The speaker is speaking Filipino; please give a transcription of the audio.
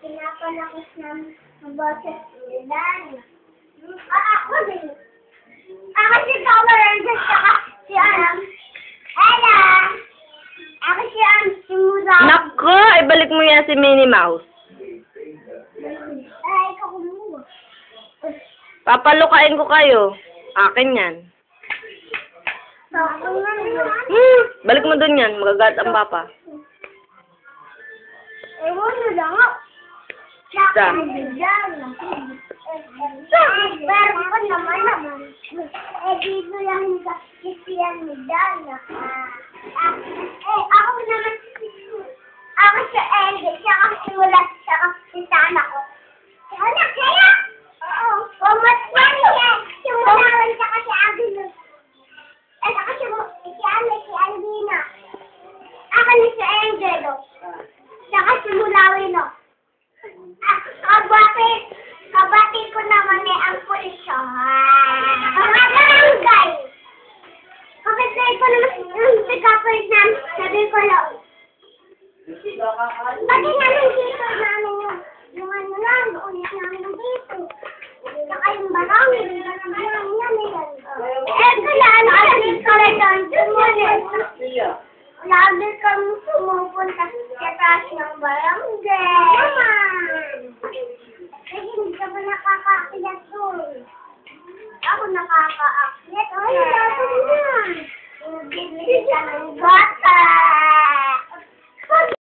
pinapalakas ng boses nila. Ako din. Ako si Power Rangers, saka si Ella. Ako si Musa. Nako, ibalik mo yan si Minnie Mouse. Ay, ikaw kumuha. Papalukain ko kayo. Akin yan. Balik mo dun yan. Magagat ang papa. Ewan na lang ako. Tsaka bigyan. Pero ko naman. Dito lang kisiyan ni Dana. Ako naman. Ako si Andy. Siya ang simulat. Siya ang sitana ko. Sana kaya? Oo. Pumat yan yan. Simulawan siya kasi Abino. At ako si Albina. Ako ni si Angelo. Saka simulawin no. Kabati ko naman ang pulisya. Mga barangay. Kapitay ko naman yung pagkapalit namin. Sabi ko lang. Pati namin dito namin yung ano lang. Ulit namin dito. Saka yung barangay. Lagi kami pumupunta sa taas ng barangay. Mama! Hindi ka ba nakakaakyat doon? Ako nakakaakyat. Ay, dapat na. Bibili ka ng bata.